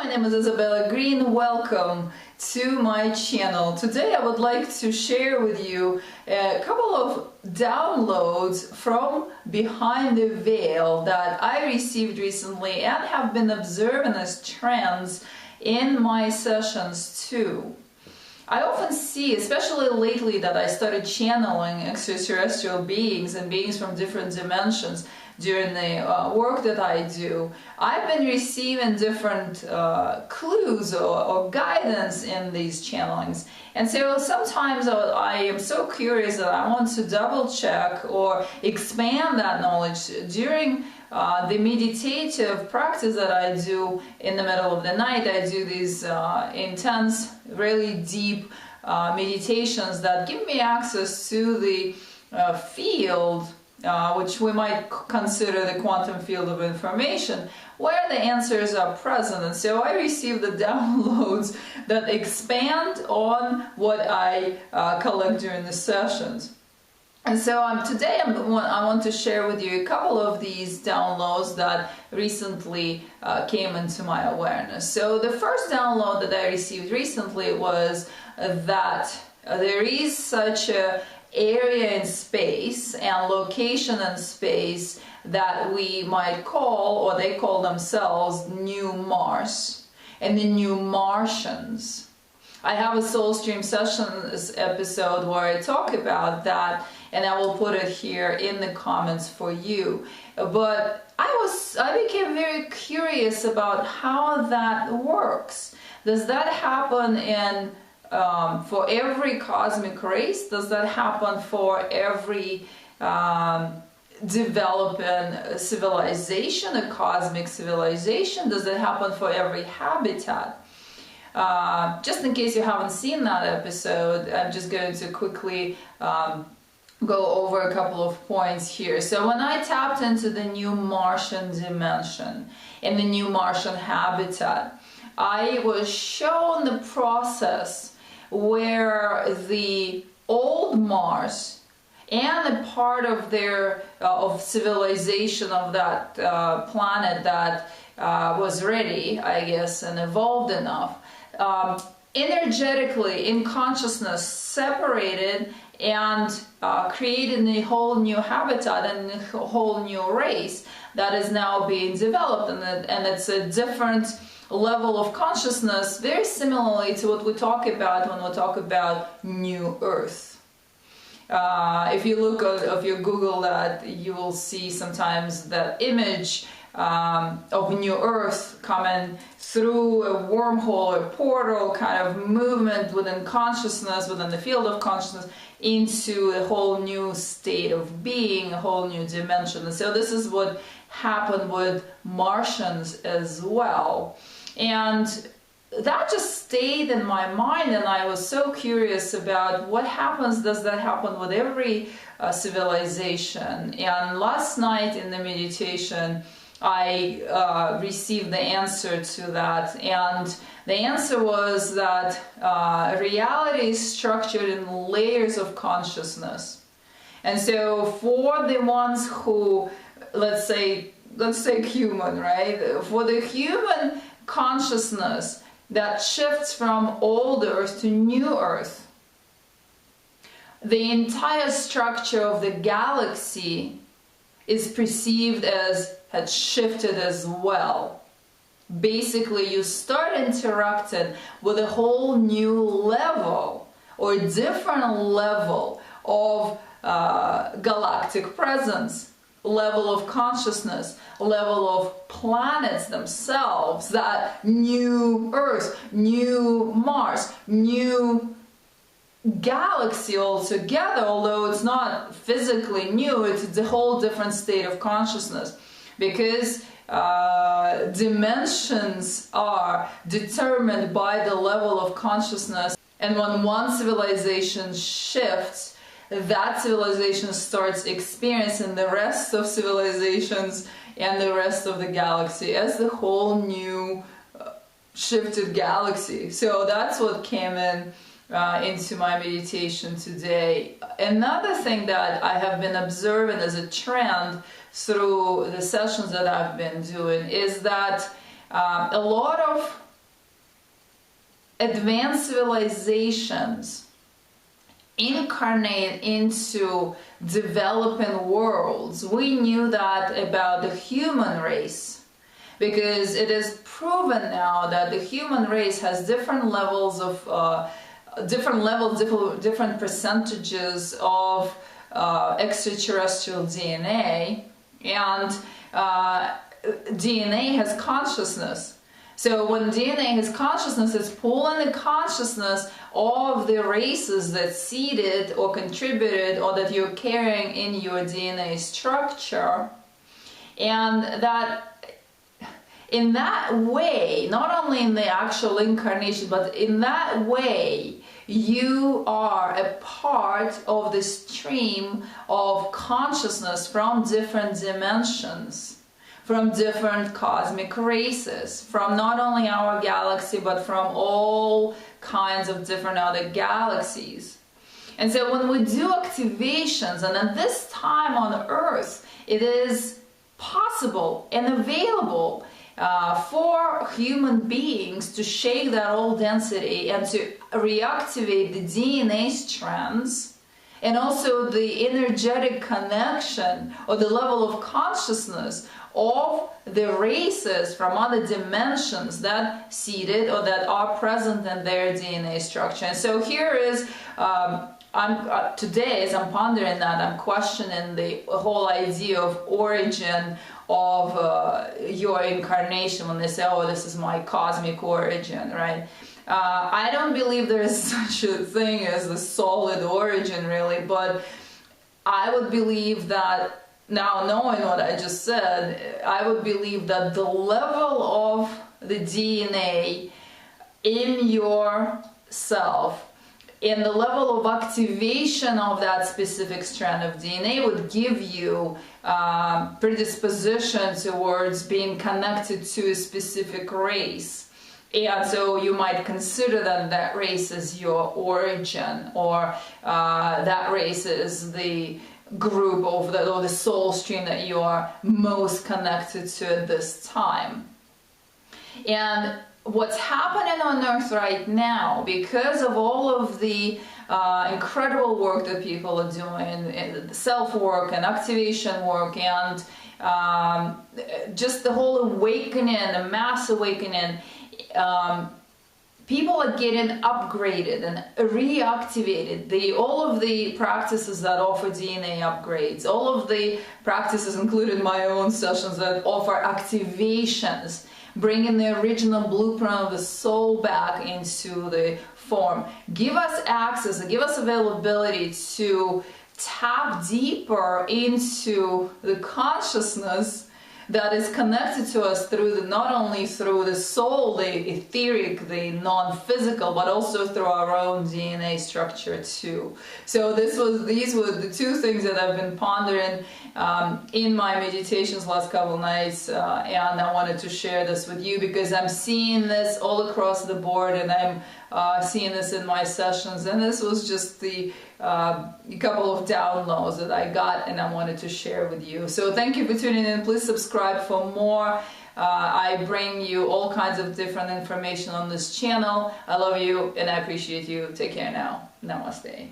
My name is Isabella Greene. Welcome to my channel. Today I would like to share with you a couple of downloads from behind the veil that I received recently and have been observing as trends in my sessions too. I often see, especially lately, that I started channeling extraterrestrial beings and beings from different dimensions during the work that I do. I've been receiving different clues or guidance in these channelings. And so sometimes I am so curious that I want to double check or expand that knowledge during the meditative practice that I do in the middle of the night. I do these intense, really deep meditations that give me access to the field, which we might consider the quantum field of information, where the answers are present. And so I receive the downloads that expand on what I collect during the sessions. And so today I want to share with you a couple of these downloads that recently came into my awareness. So the first download that I received recently was that there is such a area in space and location in space that we might call, or they call themselves, New Mars and the New Martians. I have a Soul Stream Sessions episode where I talk about that, and I will put it here in the comments for you. But I became very curious about how that works. Does that happen in for every cosmic race? Does that happen for every developing civilization, a cosmic civilization? Does it happen for every habitat? Just in case you haven't seen that episode, I'm just going to quickly go over a couple of points here. So when I tapped into the New Martian dimension and the New Martian habitat, I was shown the process where the old Mars and a part of their of civilization of that planet that was ready, I guess, and evolved enough, energetically in consciousness separated and created a whole new habitat and a whole new race that is now being developed, and it's a different level of consciousness, very similarly to what we talk about when we talk about New Earth. If you look if you Google that, you will see sometimes that image of New Earth coming through a wormhole, a portal kind of movement within consciousness, within the field of consciousness, into a whole new state of being, a whole new dimension. And so this is what happened with Martians as well. And that just stayed in my mind, and I was so curious about what happens. Does that happen with every civilization? And last night in the meditation, I received the answer to that, and the answer was that reality is structured in layers of consciousness. And so for the ones who, let's say human, right? For the human consciousness that shifts from old Earth to new Earth, the entire structure of the galaxy is perceived as had shifted as well. Basically, you start interacting with a whole new level or different level of galactic presence, level of consciousness, level of planets themselves, that new Earth, new Mars, new galaxy altogether, although it's not physically new, it's a whole different state of consciousness, because dimensions are determined by the level of consciousness, and when one civilization shifts, that civilization starts experiencing the rest of civilizations and the rest of the galaxy as the whole new shifted galaxy. So that's what came in into my meditation today. Another thing that I have been observing as a trend through the sessions that I've been doing is that a lot of advanced civilizations incarnate into developing worlds, we knew that about the human race, because it is proven now that the human race has different levels of different percentages of extraterrestrial DNA, and DNA has consciousness. So when DNA has consciousness, it's pulling the consciousness of the races that seeded or contributed or that you're carrying in your DNA structure. And that in that way, not only in the actual incarnation, but in that way, you are a part of the stream of consciousness from different dimensions, from different cosmic races, from not only our galaxy, but from all kinds of different other galaxies. And so when we do activations, and at this time on Earth, it is possible and available for human beings to shake that old density and to reactivate the DNA strands, and also the energetic connection or the level of consciousness of the races from other dimensions that seeded or that are present in their DNA structure. And so here is, today as I'm pondering that, I'm questioning the whole idea of origin of your incarnation, when they say, oh, this is my cosmic origin, right? I don't believe there's such a thing as the solid origin, really, but I would believe that, now knowing what I just said, I would believe that the level of the DNA in yourself and the level of activation of that specific strand of DNA would give you predisposition towards being connected to a specific race. And so you might consider that race is your origin, or that race is the group of or the soul stream that you are most connected to at this time. And what's happening on Earth right now, because of all of the incredible work that people are doing, self-work and activation work, and just the whole awakening, the mass awakening, people are getting upgraded and reactivated. All of the practices that offer DNA upgrades, all of the practices, including my own sessions, that offer activations, bringing the original blueprint of the soul back into the form, give us access, give us availability to tap deeper into the consciousness that is connected to us through not only through the soul, the etheric, the non-physical, but also through our own DNA structure too. So these were the two things that I've been pondering in my meditations last couple nights, and I wanted to share this with you because I'm seeing this all across the board, and I'm seeing this in my sessions, and this was just the couple of downloads that I got and I wanted to share with you. So thank you for tuning in. Please subscribe for more. I bring you all kinds of different information on this channel. I love you and I appreciate you. Take care now. Namaste.